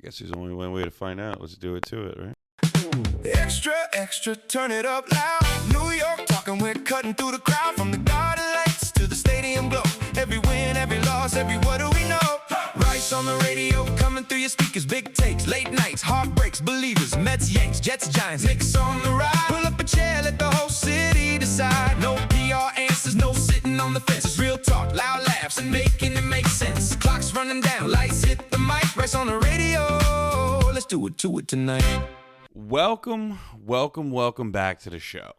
guess there's only one way to find out. Let's do it to it, right? Extra, extra, turn it up loud. New York talking, we're cutting through the crowd. From the garden lights to the stadium glow. Every win, every loss, every what do we know? Rice on the radio, coming through your speakers. Big takes, late nights, heartbreaks, believers. Mets, Yanks, Jets, Giants, Knicks on the ride. Pull up a chair, let the whole city decide. No PR answers, no sitting on the fence. Real talk, loud laughs, and making it make sense. Clock's running down, lights hit the mic. Rice on the radio, let's do it to it tonight. Welcome back to the show.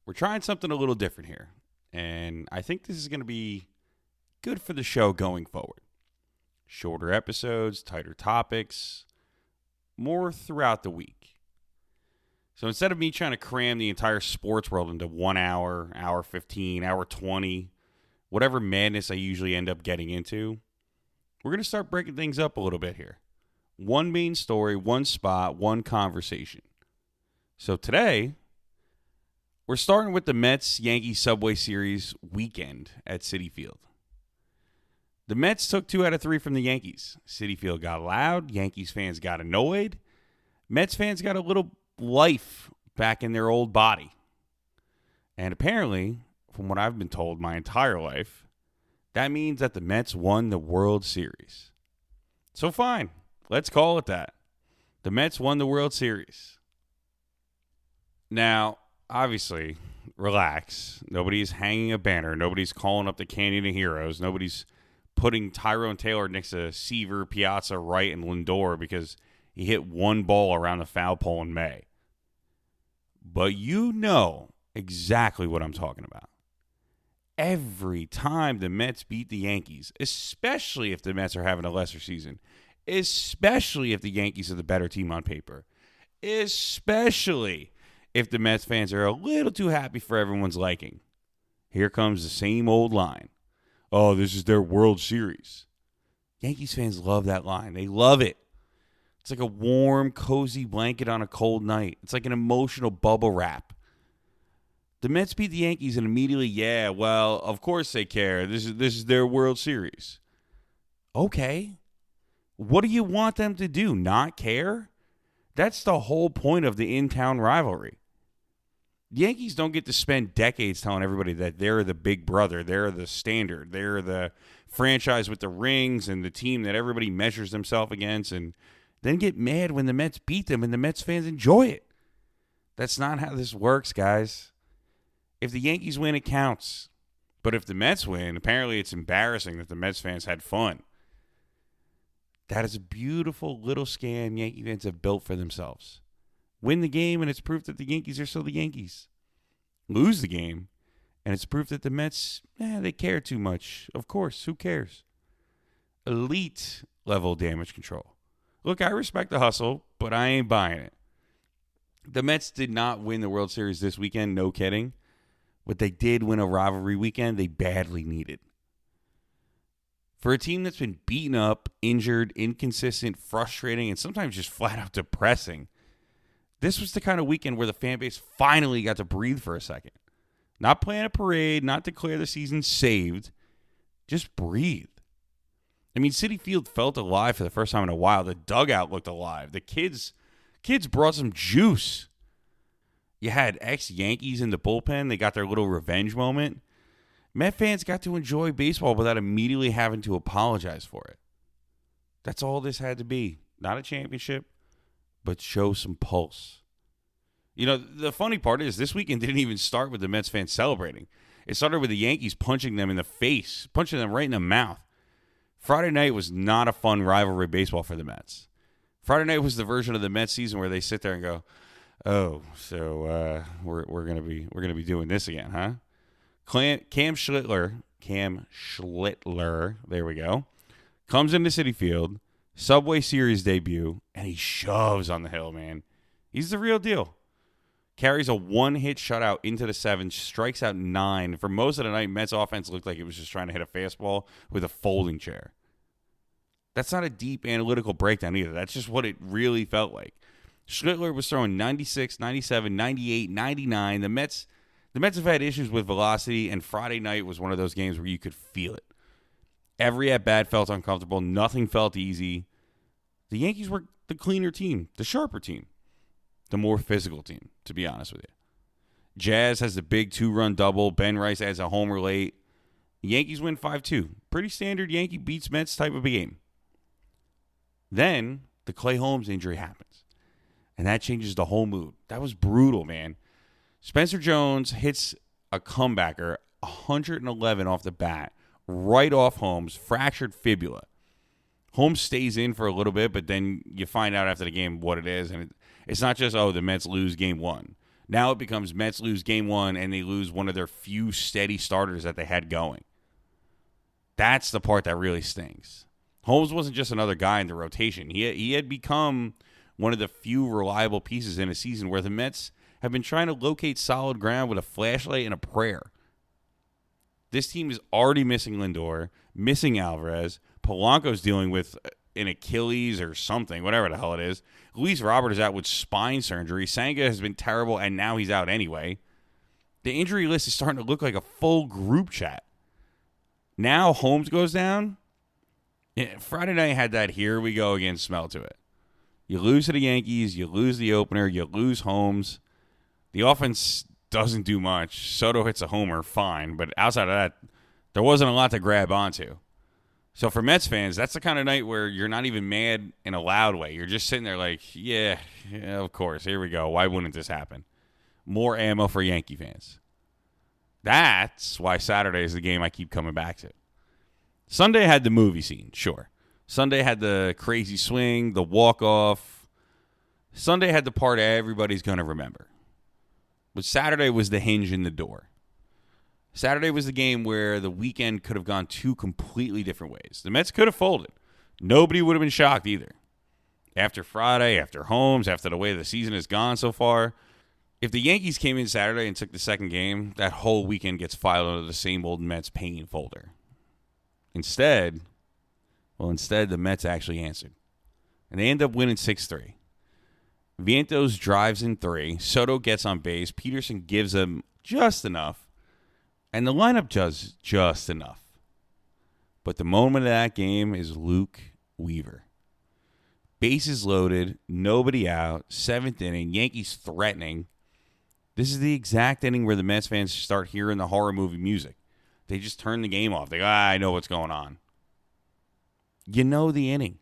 We're trying something a little different here, and I think this is going to be good for the show going forward. Shorter episodes, tighter topics, more throughout the week. So instead of me trying to cram the entire sports world into 1 hour, hour 15, hour 20, whatever madness I usually end up getting into, we're going to start breaking things up a little bit here. One main story, one spot, one conversation. So today, we're starting with the Mets-Yankees Subway Series weekend at Citi Field. The Mets took 2 out of 3 from the Yankees. Citi Field got loud. Yankees fans got annoyed. Mets fans got a little life back in their old body. And apparently, from what I've been told my entire life, that means that the Mets won the World Series. So fine. Let's call it that. The Mets won the World Series. Now, obviously, relax. Nobody's hanging a banner. Nobody's calling up the Canyon of Heroes. Nobody's putting Tyrone Taylor next to Seaver, Piazza, Wright, and Lindor because he hit one ball around the foul pole in May. But you know exactly what I'm talking about. Every time the Mets beat the Yankees, especially if the Mets are having a lesser season, especially if the Yankees are the better team on paper, especially if the Mets fans are a little too happy for everyone's liking, here comes the same old line. Oh, this is their World Series. Yankees fans love that line. They love it. It's like a warm, cozy blanket on a cold night. It's like an emotional bubble wrap. The Mets beat the Yankees and immediately, yeah, well, of course they care. This is their World Series. Okay. What do you want them to do? Not care? That's the whole point of the in-town rivalry. The Yankees don't get to spend decades telling everybody that they're the big brother, they're the standard, they're the franchise with the rings and the team that everybody measures themselves against, and then get mad when the Mets beat them and the Mets fans enjoy it. That's not how this works, guys. If the Yankees win, it counts. But if the Mets win, apparently it's embarrassing that the Mets fans had fun. That is a beautiful little scam Yankee fans have built for themselves. Win the game, and it's proof that the Yankees are still the Yankees. Lose the game, and it's proof that the Mets, they care too much. Of course, who cares? Elite level damage control. Look, I respect the hustle, but I ain't buying it. The Mets did not win the World Series this weekend, no kidding. But they did win a rivalry weekend they badly needed. For a team that's been beaten up, injured, inconsistent, frustrating, and sometimes just flat out depressing, this was the kind of weekend where the fan base finally got to breathe for a second. Not plan a parade, not declare the season saved, just breathe. I mean, Citi Field felt alive for the first time in a while. The dugout looked alive. The kids brought some juice. You had ex-Yankees in the bullpen. They got their little revenge moment. Met fans got to enjoy baseball without immediately having to apologize for it. That's all this had to be. Not a championship, but show some pulse. You know, the funny part is this weekend didn't even start with the Mets fans celebrating. It started with the Yankees punching them in the face, punching them right in the mouth. Friday night was not a fun rivalry baseball for the Mets. Friday night was the version of the Mets season where they sit there and go, "Oh, so we're gonna be doing this again, huh?" Cam Schlittler, there we go, comes into Citi Field, Subway Series debut, and he shoves on the hill, man. He's the real deal. Carries a one-hit shutout into the 7th, strikes out 9. For most of the night, Mets offense looked like it was just trying to hit a fastball with a folding chair. That's not a deep analytical breakdown either. That's just what it really felt like. Schlittler was throwing 96, 97, 98, 99. The Mets have had issues with velocity, and Friday night was one of those games where you could feel it. Every at-bat felt uncomfortable. Nothing felt easy. The Yankees were the cleaner team, the sharper team, the more physical team, to be honest with you. Jazz has the big 2-run double. Ben Rice adds a homer late. The Yankees win 5-2. Pretty standard Yankee beats Mets type of a game. Then the Clay Holmes injury happens, and that changes the whole mood. That was brutal, man. Spencer Jones hits a comebacker, 111 off the bat, right off Holmes, fractured fibula. Holmes stays in for a little bit, but then you find out after the game what it is, and it's not just, the Mets lose game one. Now it becomes Mets lose game one, and they lose one of their few steady starters that they had going. That's the part that really stings. Holmes wasn't just another guy in the rotation. He had become one of the few reliable pieces in a season where the Mets have been trying to locate solid ground with a flashlight and a prayer. This team is already missing Lindor, missing Alvarez. Polanco's dealing with an Achilles or something, whatever the hell it is. Luis Robert is out with spine surgery. Senga has been terrible, and now he's out anyway. The injury list is starting to look like a full group chat. Now Holmes goes down. Yeah, Friday night had that here we go again smell to it. You lose to the Yankees, you lose the opener, you lose Holmes. The offense doesn't do much. Soto hits a homer, fine. But outside of that, there wasn't a lot to grab onto. So for Mets fans, that's the kind of night where you're not even mad in a loud way. You're just sitting there like, yeah, of course, here we go. Why wouldn't this happen? More ammo for Yankee fans. That's why Saturday is the game I keep coming back to. Sunday had the movie scene, sure. Sunday had the crazy swing, the walk-off. Sunday had the part everybody's going to remember. But Saturday was the hinge in the door. Saturday was the game where the weekend could have gone two completely different ways. The Mets could have folded. Nobody would have been shocked either. After Friday, after Holmes, after the way the season has gone so far, if the Yankees came in Saturday and took the second game, that whole weekend gets filed under the same old Mets pain folder. Instead, the Mets actually answered. And they end up winning 6-3. Vientos drives in 3. Soto gets on base. Peterson gives them just enough. And the lineup does just enough. But the moment of that game is Luke Weaver. Bases loaded, nobody out, 7th inning, Yankees threatening. This is the exact inning where the Mets fans start hearing the horror movie music. They just turn the game off. They go, I know what's going on. You know the inning.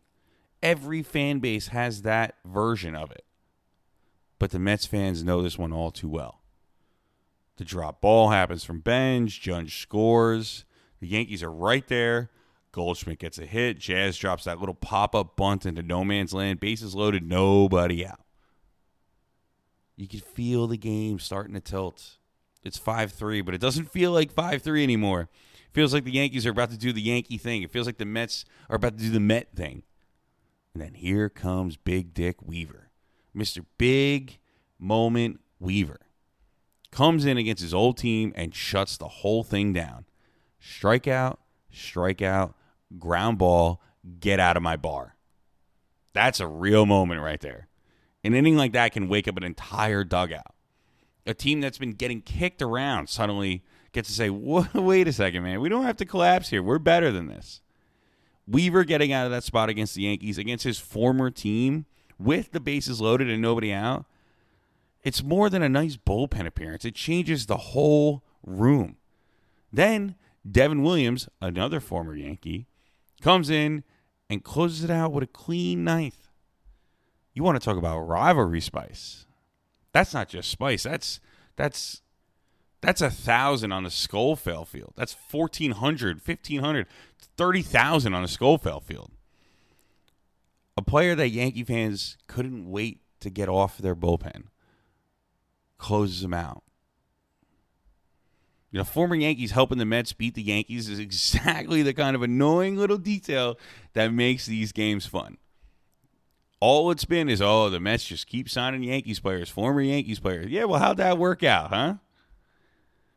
Every fan base has that version of it. But the Mets fans know this one all too well. The drop ball happens from Benge. Judge scores. The Yankees are right there. Goldschmidt gets a hit. Jazz drops that little pop-up bunt into no man's land. Bases loaded, nobody out. You can feel the game starting to tilt. It's 5-3, but it doesn't feel like 5-3 anymore. It feels like the Yankees are about to do the Yankee thing. It feels like the Mets are about to do the Met thing. And then here comes Big Dick Weaver. Mr. Big Moment Weaver. Comes in against his old team and shuts the whole thing down. Strikeout, ground ball, get out of my bar. That's a real moment right there. An inning like that can wake up an entire dugout. A team that's been getting kicked around suddenly gets to say, wait a second, man. We don't have to collapse here. We're better than this. Weaver getting out of that spot against the Yankees, against his former team, with the bases loaded and nobody out. It's more than a nice bullpen appearance. It changes the whole room. Then Devin Williams, another former Yankee, comes in and closes it out with a clean ninth. You want to talk about rivalry spice. That's not just spice. That's 1,000 on the Schofield field. That's 1,400, 1,500, 30,000 on the Schofield field. A player that Yankee fans couldn't wait to get off their bullpen closes them out. You know, former Yankees helping the Mets beat the Yankees is exactly the kind of annoying little detail that makes these games fun. All it's been is, the Mets just keep signing Yankees players, former Yankees players. Yeah, well, how'd that work out, huh?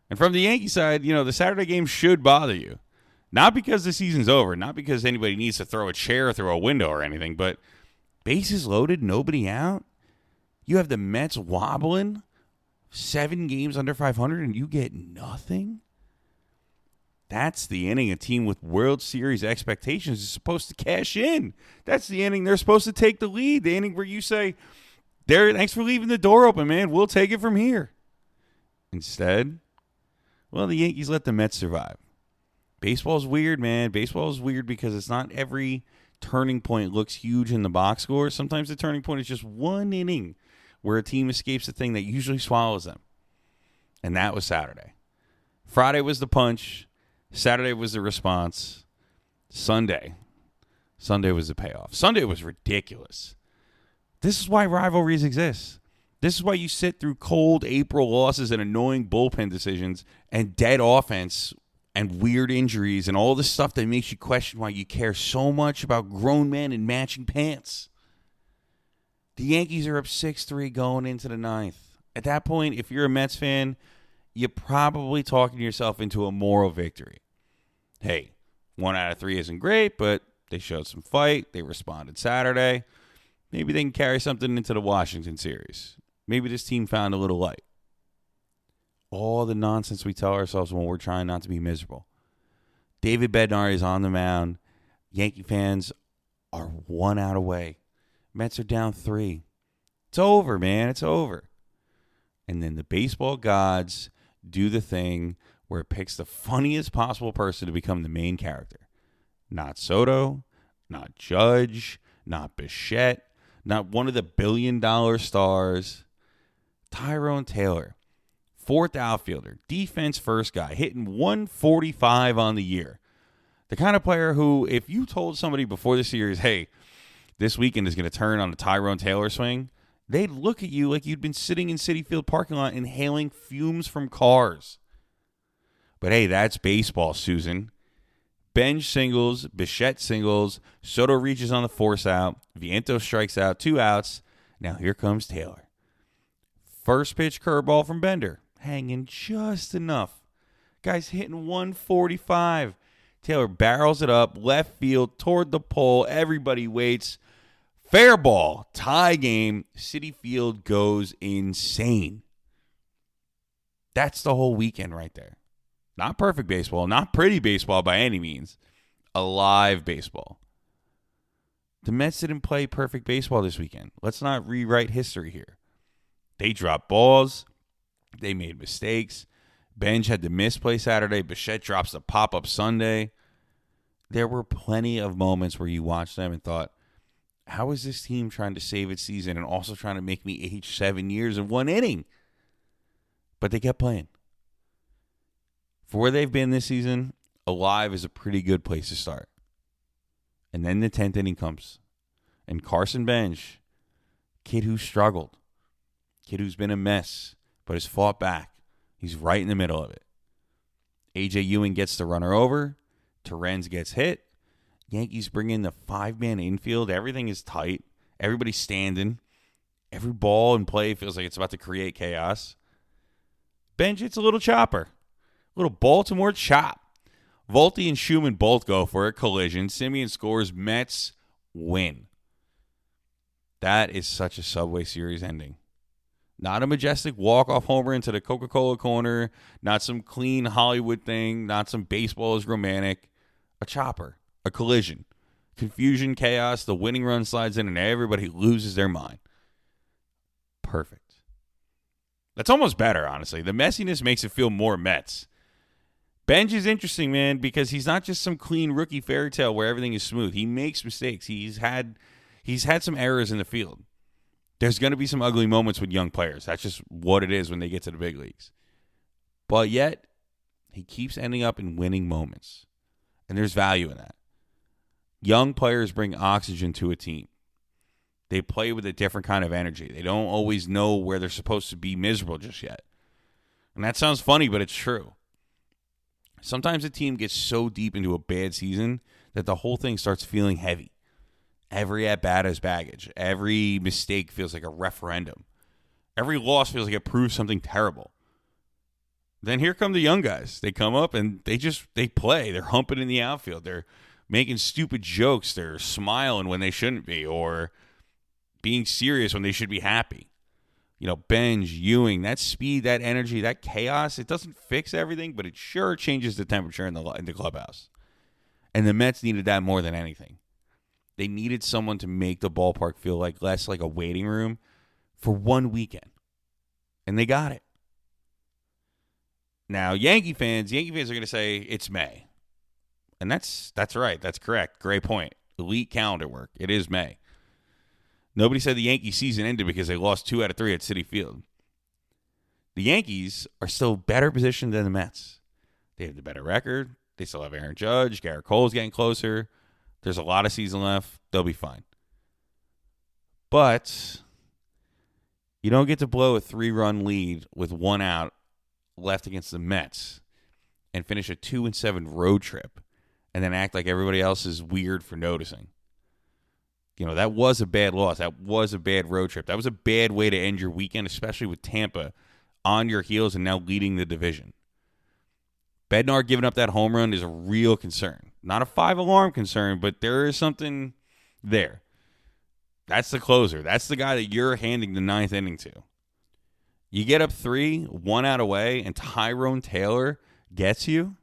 And from the Yankee side, the Saturday game should bother you. Not because the season's over, not because anybody needs to throw a chair through a window or anything, but bases loaded, nobody out. You have the Mets wobbling, 7 games under 500, and you get nothing? That's the inning a team with World Series expectations is supposed to cash in. That's the inning they're supposed to take the lead. The inning where you say, thanks for leaving the door open, man. We'll take it from here. Instead, well, the Yankees let the Mets survive. Baseball's weird, man. Baseball is weird because it's not every turning point looks huge in the box score. Sometimes the turning point is just one inning where a team escapes the thing that usually swallows them. And that was Saturday. Friday was the punch. Saturday was the response. Sunday was the payoff. Sunday was ridiculous. This is why rivalries exist. This is why you sit through cold April losses and annoying bullpen decisions and dead offense and weird injuries and all the stuff that makes you question why you care so much about grown men in matching pants. The Yankees are up 6-3 going into the ninth. At that point, if you're a Mets fan, you're probably talking yourself into a moral victory. Hey, 1 out of 3 isn't great, but they showed some fight. They responded Saturday. Maybe they can carry something into the Washington series. Maybe this team found a little light. All the nonsense we tell ourselves when we're trying not to be miserable. David Bednar is on the mound. Yankee fans are 1 out away. Mets are down 3. It's over, man. It's over. And then the baseball gods do the thing where it picks the funniest possible person to become the main character. Not Soto, not Judge, not Bichette, not one of the billion-dollar stars. Tyrone Taylor, 4th outfielder, defense first guy, hitting 145 on the year. The kind of player who, if you told somebody before the series, hey, this weekend is going to turn on the Tyrone Taylor swing, they'd look at you like you'd been sitting in Citi Field parking lot inhaling fumes from cars. But hey, that's baseball, Susan. Benge singles, Bichette singles, Soto reaches on the force out, Vientos strikes out, 2 outs. Now here comes Taylor. First pitch curveball from Bender, hanging just enough. Guy's hitting 145. Taylor barrels it up, left field, toward the pole. Everybody waits. Fair ball, tie game. Citi Field goes insane. That's the whole weekend right there. Not perfect baseball, not pretty baseball by any means. Alive baseball. The Mets didn't play perfect baseball this weekend. Let's not rewrite history here. They dropped balls. They made mistakes. Benge had the misplay Saturday. Bichette drops the pop-up Sunday. There were plenty of moments where you watched them and thought, how is this team trying to save its season and also trying to make me age 7 years in 1 inning? But they kept playing. For where they've been this season, alive is a pretty good place to start. And then the 10th inning comes. And Carson Benge, kid who struggled, kid who's been a mess, but has fought back. He's right in the middle of it. A.J. Ewing gets the runner over. Torrens gets hit. Yankees bring in the 5-man infield. Everything is tight. Everybody's standing. Every ball in play feels like it's about to create chaos. Benge hits a little chopper. A little Baltimore chop. Volpe and Schumann both go for a collision. Simeon scores. Mets win. That is such a Subway Series ending. Not a majestic walk-off homer into the Coca-Cola corner. Not some clean Hollywood thing. Not some baseball is romantic. A chopper. A collision. Confusion, chaos. The winning run slides in and everybody loses their mind. Perfect. That's almost better, honestly. The messiness makes it feel more Mets. Benge is interesting, man, because he's not just some clean rookie fairy tale where everything is smooth. He makes mistakes. He's had some errors in the field. There's going to be some ugly moments with young players. That's just what it is when they get to the big leagues. But yet, he keeps ending up in winning moments. And there's value in that. Young players bring oxygen to a team. They play with a different kind of energy. They don't always know where they're supposed to be miserable just yet. And that sounds funny, but it's true. Sometimes a team gets so deep into a bad season that the whole thing starts feeling heavy. Every at-bat is baggage. Every mistake feels like a referendum. Every loss feels like it proves something terrible. Then here come the young guys. They come up and they play. They're humping in the outfield. They're making stupid jokes. They're smiling when they shouldn't be or being serious when they should be happy. Benge, Ewing, that speed, that energy, that chaos, it doesn't fix everything, but it sure changes the temperature in the clubhouse. And the Mets needed that more than anything. They needed someone to make the ballpark feel less like a waiting room for one weekend. And they got it. Now, Yankee fans are going to say it's May. And that's right. That's correct. Great point. Elite calendar work. It is May. Nobody said the Yankee season ended because they lost 2 out of 3 at Citi Field. The Yankees are still better positioned than the Mets. They have the better record. They still have Aaron Judge. Garrett Cole's getting closer. There's a lot of season left. They'll be fine. But you don't get to blow a 3-run lead with 1 out left against the Mets and finish a 2-7 road trip and then act like everybody else is weird for noticing. That was a bad loss. That was a bad road trip. That was a bad way to end your weekend, especially with Tampa on your heels and now leading the division. Bednar giving up that home run is a real concern. Not a 5-alarm concern, but there is something there. That's the closer. That's the guy that you're handing the 9th inning to. You get up 3, 1 out away, and Tyrone Taylor gets you.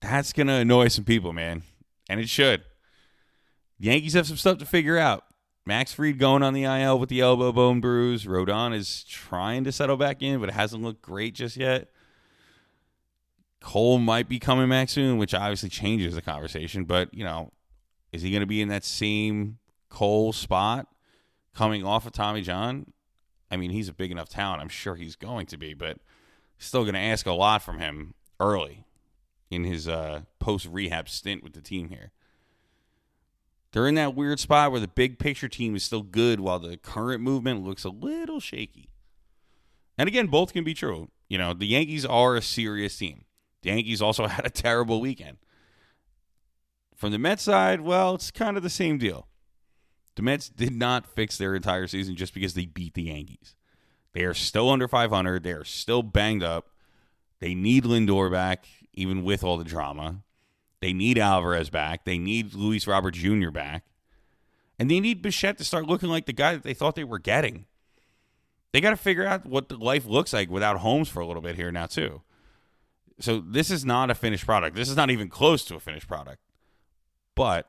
That's going to annoy some people, man. And it should. The Yankees have some stuff to figure out. Max Fried going on the IL with the elbow bone bruise. Rodon is trying to settle back in, but it hasn't looked great just yet. Cole might be coming back soon, which obviously changes the conversation. But, is he going to be in that same Cole spot coming off of Tommy John? I mean, he's a big enough talent. I'm sure he's going to be, but still going to ask a lot from him early in his post-rehab stint with the team here. They're in that weird spot where the big picture team is still good while the current movement looks a little shaky. And again, both can be true. The Yankees are a serious team. The Yankees also had a terrible weekend. From the Mets side, well, it's kind of the same deal. The Mets did not fix their entire season just because they beat the Yankees. They are still under 500. They are still banged up. They need Lindor back, even with all the drama. They need Alvarez back. They need Luis Robert Jr. back. And they need Bichette to start looking like the guy that they thought they were getting. They got to figure out what the life looks like without Holmes for a little bit here now, too. So this is not a finished product. This is not even close to a finished product. But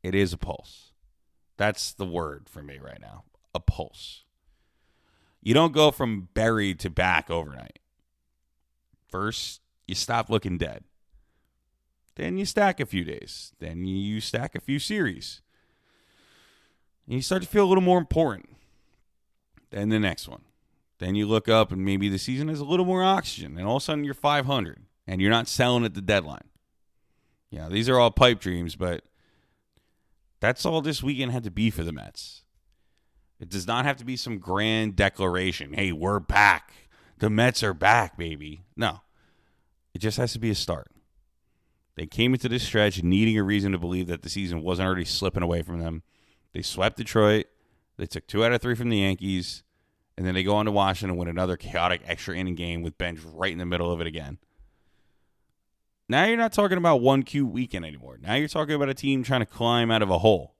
it is a pulse. That's the word for me right now. A pulse. You don't go from buried to back overnight. First, you stop looking dead. Then you stack a few days. Then you stack a few series. And you start to feel a little more important. Then the next one. Then you look up and maybe the season has a little more oxygen. And all of a sudden you're 500. And you're not selling at the deadline. These are all pipe dreams, but that's all this weekend had to be for the Mets. It does not have to be some grand declaration. Hey, we're back. The Mets are back, baby. No. It just has to be a start. They came into this stretch needing a reason to believe that the season wasn't already slipping away from them. They swept Detroit. They took 2 out of 3 from the Yankees. And then they go on to Washington and win another chaotic extra inning game with Benge right in the middle of it again. Now you're not talking about one cute weekend anymore. Now you're talking about a team trying to climb out of a hole.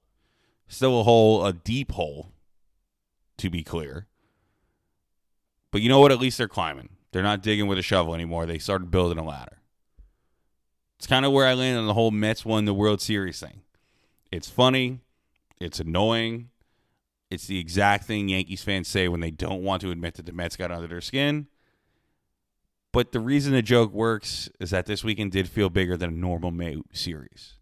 Still a hole, a deep hole, to be clear. But you know what? At least they're climbing. They're not digging with a shovel anymore. They started building a ladder. It's kind of where I landed on the whole Mets won the World Series thing. It's funny. It's annoying. It's the exact thing Yankees fans say when they don't want to admit that the Mets got under their skin. But the reason the joke works is that this weekend did feel bigger than a normal May series.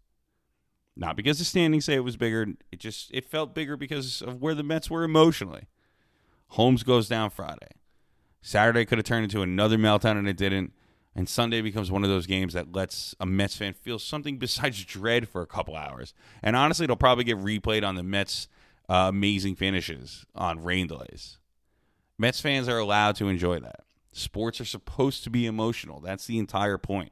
Not because the standings say it was bigger. It felt bigger because of where the Mets were emotionally. Holmes goes down Friday. Saturday could have turned into another meltdown, and it didn't. And Sunday becomes one of those games that lets a Mets fan feel something besides dread for a couple hours. And honestly, it'll probably get replayed on the Mets' amazing finishes on rain delays. Mets fans are allowed to enjoy that. Sports are supposed to be emotional. That's the entire point.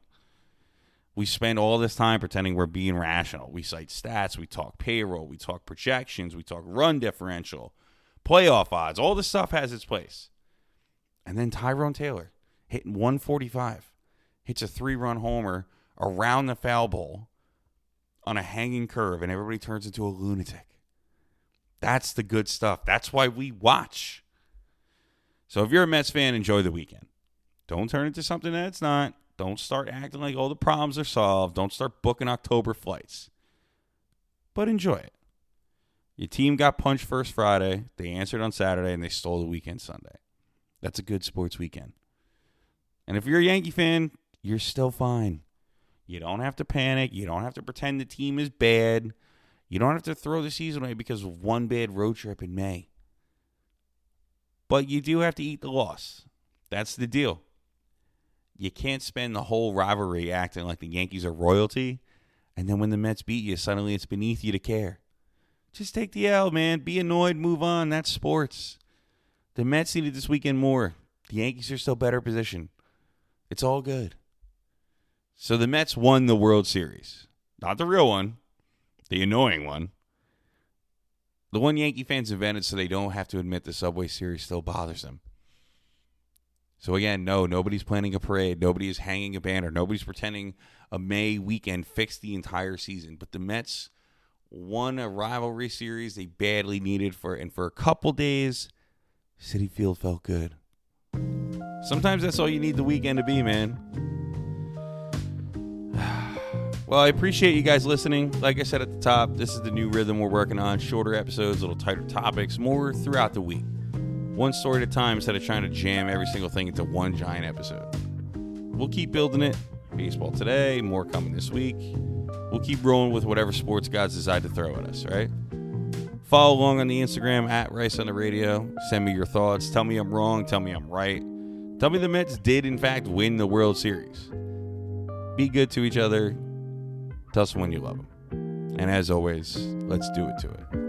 We spend all this time pretending we're being rational. We cite stats. We talk payroll. We talk projections. We talk run differential, playoff odds. All this stuff has its place. And then Tyrone Taylor hitting 145. Hits a 3-run homer around the foul pole on a hanging curve, and everybody turns into a lunatic. That's the good stuff. That's why we watch. So if you're a Mets fan, enjoy the weekend. Don't turn it into something that it's not. Don't start acting like all the problems are solved. Don't start booking October flights. But enjoy it. Your team got punched first Friday. They answered on Saturday, and they stole the weekend Sunday. That's a good sports weekend. And if you're a Yankee fan, you're still fine. You don't have to panic. You don't have to pretend the team is bad. You don't have to throw the season away because of one bad road trip in May. But you do have to eat the loss. That's the deal. You can't spend the whole rivalry acting like the Yankees are royalty, and then when the Mets beat you, suddenly it's beneath you to care. Just take the L, man. Be annoyed, move on. That's sports. The Mets needed this weekend more. The Yankees are still better positioned. It's all good. So the Mets won the World Series. Not the real one. The annoying one. The one Yankee fans invented so they don't have to admit the Subway Series still bothers them. So again, no, nobody's planning a parade. Nobody is hanging a banner. Nobody's pretending a May weekend fixed the entire season. But the Mets won a rivalry series they badly needed and for a couple days, Citi Field felt good. Sometimes that's all you need the weekend to be, man. Well, I appreciate you guys listening. Like I said at the top, this is the new rhythm we're working on. Shorter episodes, little tighter topics, more throughout the week. One story at a time instead of trying to jam every single thing into one giant episode. We'll keep building it. Baseball today, more coming this week. We'll keep rolling with whatever sports gods decide to throw at us, right? Follow along on the Instagram at Rice on the Radio. Send me your thoughts. Tell me I'm wrong. Tell me I'm right. Tell me the Mets did, in fact, win the World Series. Be good to each other. Tell someone you love them. And as always, let's do it to it.